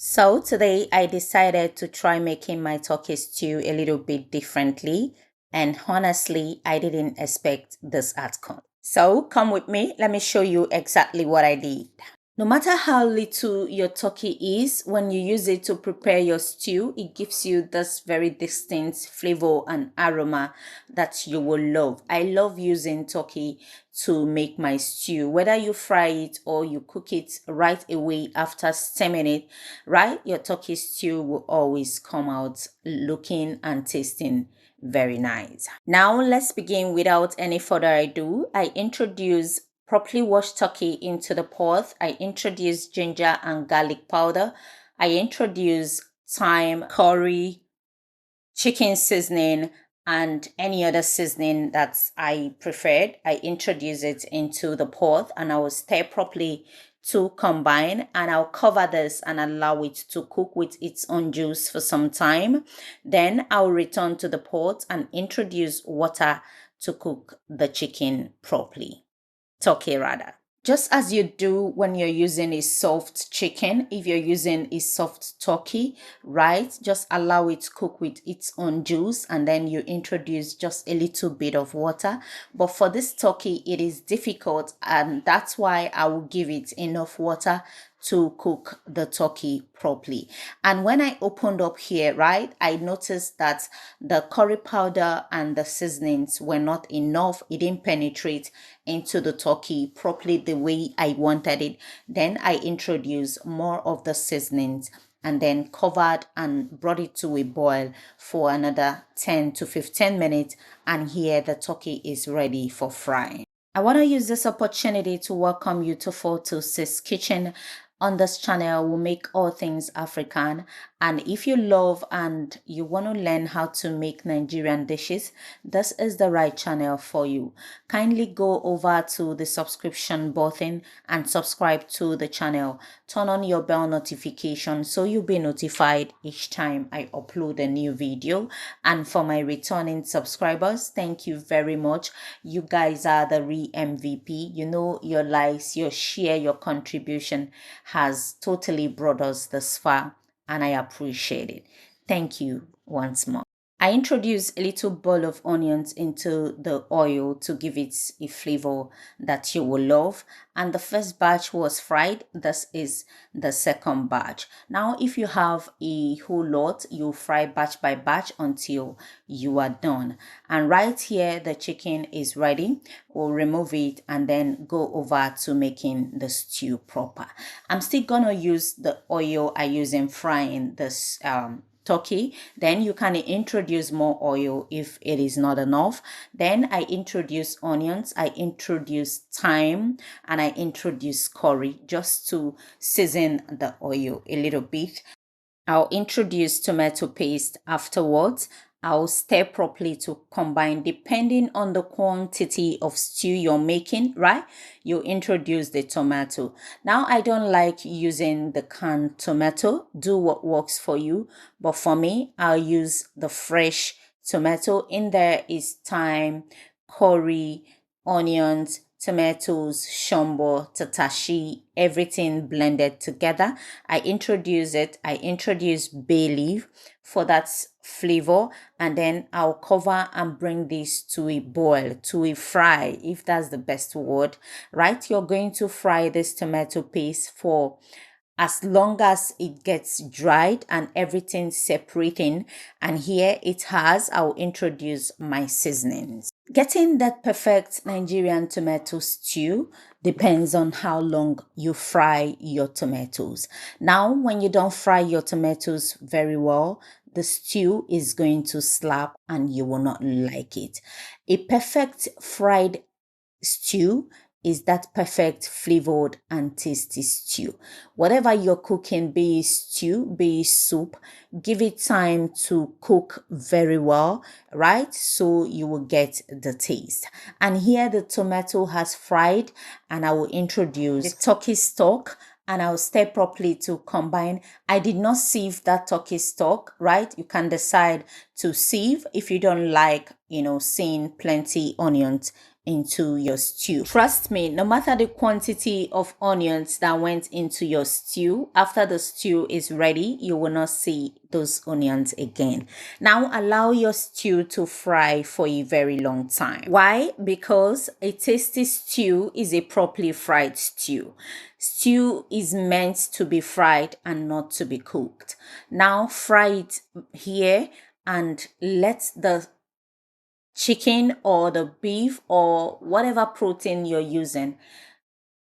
So today I decided to try making my turkey stew a little bit differently, and honestly, I didn't expect this outcome. So come with me, let me show you exactly what I did. No matter how little your turkey is, when you use it to prepare your stew, it gives you this very distinct flavor and aroma that you will love. I love using turkey to make my stew. Whether you fry it or you cook it right away after steaming it, right? Your turkey stew will always come out looking and tasting very nice. Now let's begin without any further ado. I introduce properly washed turkey into the pot. I introduce ginger and garlic powder. I introduce thyme, curry, chicken seasoning, and any other seasoning that I preferred. I introduce it into the pot and I will stir properly to combine, and I'll cover this and allow it to cook with its own juice for some time. Then I'll return to the pot and introduce water to cook the chicken properly. Turkey rather. Just as you do when you're using a soft chicken, if you're using a soft turkey, right? Just allow it to cook with its own juice and then you introduce just a little bit of water. But for this turkey, it is difficult, and that's why I will give it enough water to cook the turkey properly. And when I opened up here, right, I noticed that the curry powder and the seasonings were not enough. It didn't penetrate into the turkey properly the way I wanted it. Then I introduced more of the seasonings and then covered and brought it to a boil for another 10 to 15 minutes. And here the turkey is ready for frying. I want to use this opportunity to welcome you to 426 Kitchen. On this channel, we make all things African. And if you love and you want to learn how to make Nigerian dishes, this is the right channel for you. Kindly go over to the subscription button and subscribe to the channel. Turn on your bell notification so you'll be notified each time I upload a new video. And for my returning subscribers, thank you very much. You guys are the real MVP. You know, your likes, your share, your contribution has totally brought us this far, and I appreciate it. Thank you once more. I introduce a little bowl of onions into the oil to give it a flavor that you will love. And the first batch was fried. This is the second batch. Now, if you have a whole lot, you fry batch by batch until you are done. And right here, the chicken is ready. We'll remove it and then go over to making the stew proper. I'm still gonna use the oil I use in frying this turkey. Then you can introduce more oil if it is not enough. Then I introduce onions, I introduce thyme, and I introduce curry just to season the oil a little bit. I'll introduce tomato paste afterwards. I'll stir properly to combine depending on the quantity of stew you're making, right? You introduce the tomato. Now, I don't like using the canned tomato. Do what works for you. But for me, I'll use the fresh tomato. In there is thyme, curry, onions, tomatoes, shombo, tatashi, everything blended together. I introduce it. I introduce bay leaf for that flavor, and then I'll cover and bring this to a boil, to a fry, if that's the best word, right? You're going to fry this tomato paste for as long as it gets dried and everything separating. And here it has, I'll introduce my seasonings. Getting that perfect Nigerian tomato stew depends on how long you fry your tomatoes. Now, when you don't fry your tomatoes very well, the stew is going to slap and you will not like it. A perfect fried stew is that perfect flavored and tasty stew. Whatever you're cooking, be it stew, be it soup, give it time to cook very well, right? So you will get the taste. And here the tomato has fried, and I will introduce the turkey stock and I'll stir properly to combine. I did not sieve that turkey stock, right? You can decide to sieve if you don't like, seeing plenty onions into your stew. Trust me, no matter the quantity of onions that went into your stew, after the stew is ready, you will not see those onions again. Now allow your stew to fry for a very long time. Why? Because a tasty stew is a properly fried stew. Stew is meant to be fried and not to be cooked. Now fry it here and let the chicken or the beef or whatever protein you're using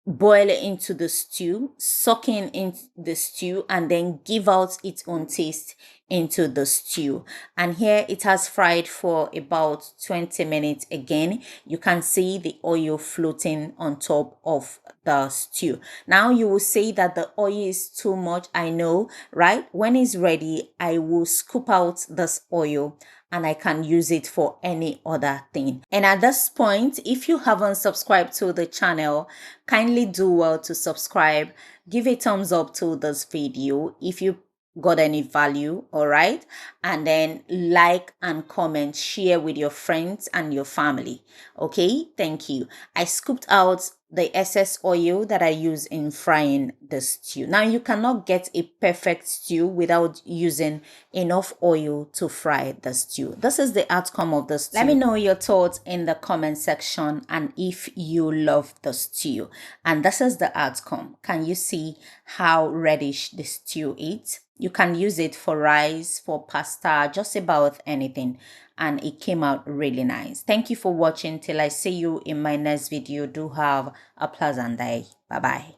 boil it into the stew, soaking in the stew, and then give out its own taste into the stew. And here it has fried for about 20 minutes again. You can see the oil floating on top of the stew. Now you will say that the oil is too much. I know, right? When it's ready, I will scoop out this oil and I can use it for any other thing. And at this point, if you haven't subscribed to the channel, kindly do well to subscribe. Give a thumbs up to this video if you got any value, all right? And then like and comment, share with your friends and your family. Okay, thank you. I scooped out the excess oil that I use in frying the stew. Now you cannot get a perfect stew without using enough oil to fry the stew. This is the outcome of the stew. Let me know your thoughts in the comment section and if you love the stew. And this is the outcome. Can you see how reddish the stew is? You can use it for rice, for pasta, just about anything. And it came out really nice. Thank you for watching. Till I see you in my next video. Do have a pleasant day. Bye-bye.